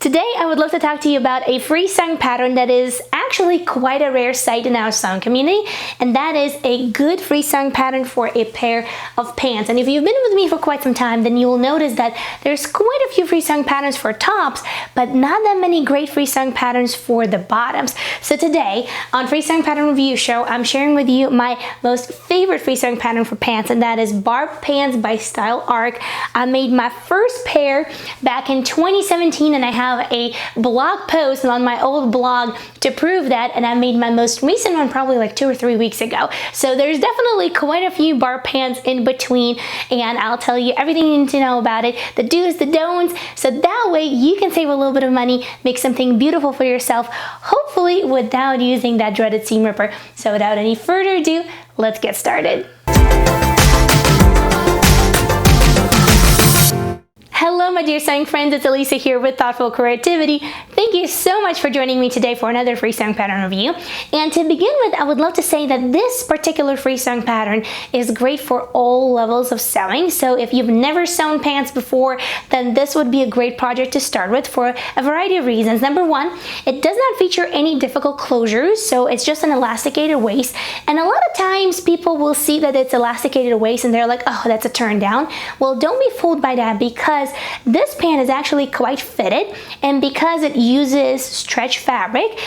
Today, I would love to talk to you about a free sewing pattern that is actually quite a rare sight in our sewing community, and that is a good free sewing pattern for a pair of pants. And if you've been with me for quite some time, then you will notice that there's quite a few free sewing patterns for tops, but not that many great free sewing patterns for the bottoms. So today, on Free Sewing Pattern Review Show, I'm sharing with you my most favorite free sewing pattern for pants, and that is Barb Pants by Style Arc. I made my first pair back in 2017, and I have a blog post on my old blog to prove that, and I made my most recent one probably like 2 or 3 weeks ago. So there's definitely quite a few Barb pants in between, and I'll tell you everything you need to know about it, the do's, the don'ts, so that way you can save a little bit of money, make something beautiful for yourself, hopefully without using that dreaded seam ripper. So without any further ado, let's get started. Hello my dear sewing friends, it's Alisa here with Thoughtful Creativity. Thank you so much for joining me today for another free sewing pattern review. And to begin with, I would love to say that this particular free sewing pattern is great for all levels of sewing. So if you've never sewn pants before, then this would be a great project to start with for a variety of reasons. Number one, it does not feature any difficult closures, so it's just an elasticated waist. And a lot of times people will see that it's elasticated waist and they're like, oh, that's a turn down. Well, don't be fooled by that, because this pant is actually quite fitted, and because it uses stretch fabric,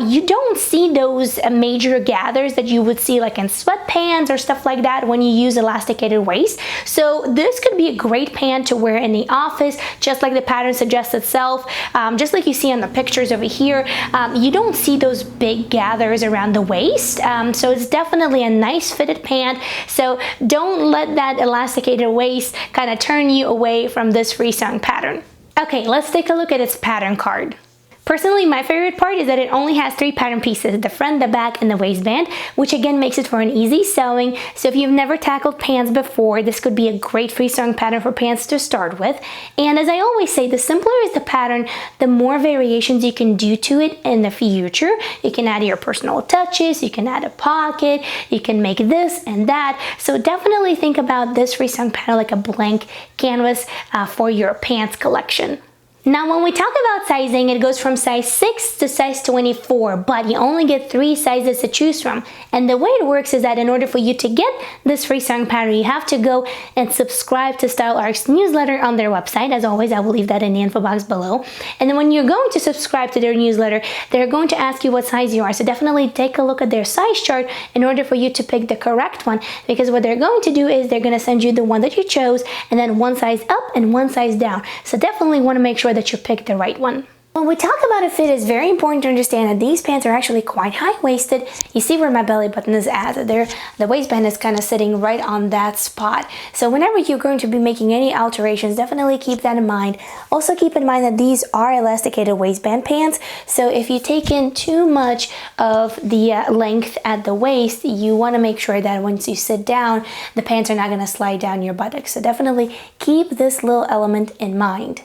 you don't see those major gathers that you would see like in sweatpants or stuff like that when you use elasticated waist. So this could be a great pant to wear in the office, just like the pattern suggests itself. Just like you see on the pictures over here, you don't see those big gathers around the waist. So it's definitely a nice fitted pant. So don't let that elasticated waist kind of turn you away from this free sewing pattern. Okay, let's take a look at its pattern card. Personally, my favorite part is that it only has 3 pattern pieces, the front, the back, and the waistband, which again makes it for an easy sewing. So if you've never tackled pants before, this could be a great free sewing pattern for pants to start with. And as I always say, the simpler is the pattern, the more variations you can do to it in the future. You can add your personal touches, you can add a pocket, you can make this and that. So definitely think about this free sewing pattern like a blank canvas for your pants collection. Now, when we talk about sizing, it goes from size 6 to size 24, but you only get 3 sizes to choose from. And the way it works is that in order for you to get this free sewing pattern, you have to go and subscribe to Style Arc's newsletter on their website. As always, I will leave that in the info box below. And then when you're going to subscribe to their newsletter, they're going to ask you what size you are. So definitely take a look at their size chart in order for you to pick the correct one, because what they're going to do is they're going to send you the one that you chose, and then one size up and one size down. So definitely want to make sure that you pick the right one. When we talk about a fit, it's very important to understand that these pants are actually quite high-waisted. You see where my belly button is at. The waistband is kind of sitting right on that spot. So whenever you're going to be making any alterations, definitely keep that in mind. Also keep in mind that these are elasticated waistband pants. So if you take in too much of the length at the waist, you want to make sure that once you sit down, the pants are not going to slide down your buttocks. So definitely keep this little element in mind.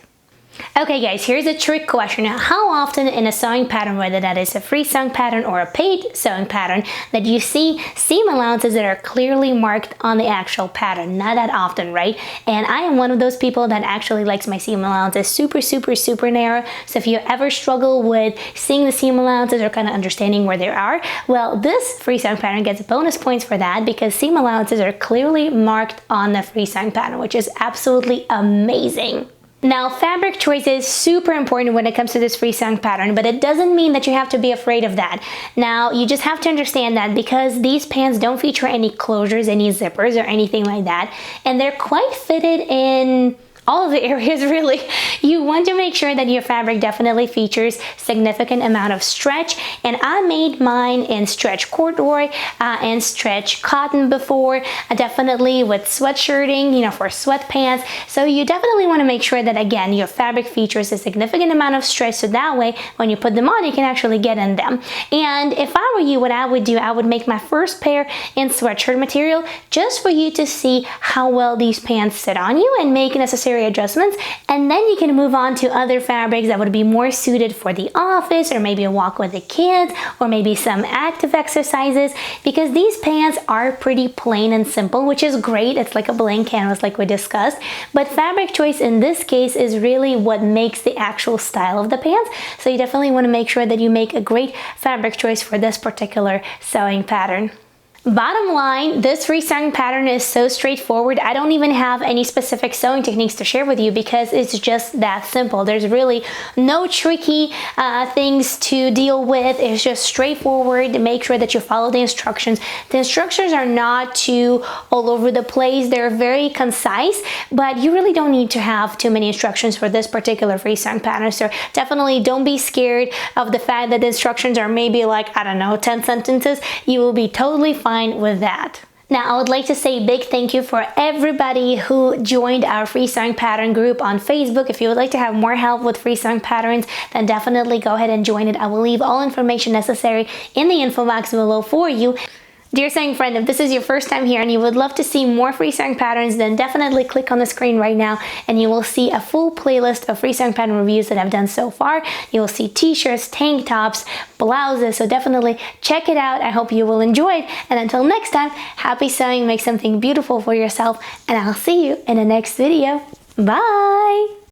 Okay guys, here's a trick question. Now, how often in a sewing pattern, whether that is a free sewing pattern or a paid sewing pattern, that you see seam allowances that are clearly marked on the actual pattern? Not that often, right? And I am one of those people that actually likes my seam allowances super narrow. So if you ever struggle with seeing the seam allowances or kind of understanding where they are, well, this free sewing pattern gets bonus points for that, because seam allowances are clearly marked on the free sewing pattern, which is absolutely amazing. Now, fabric choice is super important when it comes to this free sewing pattern, but it doesn't mean that you have to be afraid of that. Now, you just have to understand that because these pants don't feature any closures, any zippers, or anything like that, and they're quite fitted in all of the areas really, you want to make sure that your fabric definitely features significant amount of stretch. And I made mine in stretch corduroy and stretch cotton before, definitely with sweatshirting, you know, for sweatpants. So you definitely want to make sure that, again, your fabric features a significant amount of stretch, so that way when you put them on, you can actually get in them. And if I were you, what I would do, I would make my first pair in sweatshirt material, just for you to see how well these pants sit on you and make necessary necessary adjustments, and then you can move on to other fabrics that would be more suited for the office, or maybe a walk with the kids, or maybe some active exercises, because these pants are pretty plain and simple, which is great. It's like a blank canvas like we discussed, but fabric choice in this case is really what makes the actual style of the pants. So you definitely want to make sure that you make a great fabric choice for this particular sewing pattern. Bottom line, this free sewing pattern is so straightforward. I don't even have any specific sewing techniques to share with you because it's just that simple. There's really no tricky things to deal with. It's just straightforward. Make sure that you follow the instructions. The instructions are not too all over the place. They're very concise, but you really don't need to have too many instructions for this particular free sewing pattern. So definitely don't be scared of the fact that the instructions are maybe like, I don't know, 10 sentences. You will be totally fine with that. Now, I would like to say a big thank you for everybody who joined our free sewing pattern group on Facebook. If you would like to have more help with free sewing patterns, then definitely go ahead and join it. I will leave all information necessary in the info box below for you. Dear sewing friend, if this is your first time here and you would love to see more free sewing patterns, then definitely click on the screen right now and you will see a full playlist of free sewing pattern reviews that I've done so far. You will see t-shirts, tank tops, blouses, so definitely check it out. I hope you will enjoy it. And until next time, happy sewing, make something beautiful for yourself, and I'll see you in the next video. Bye!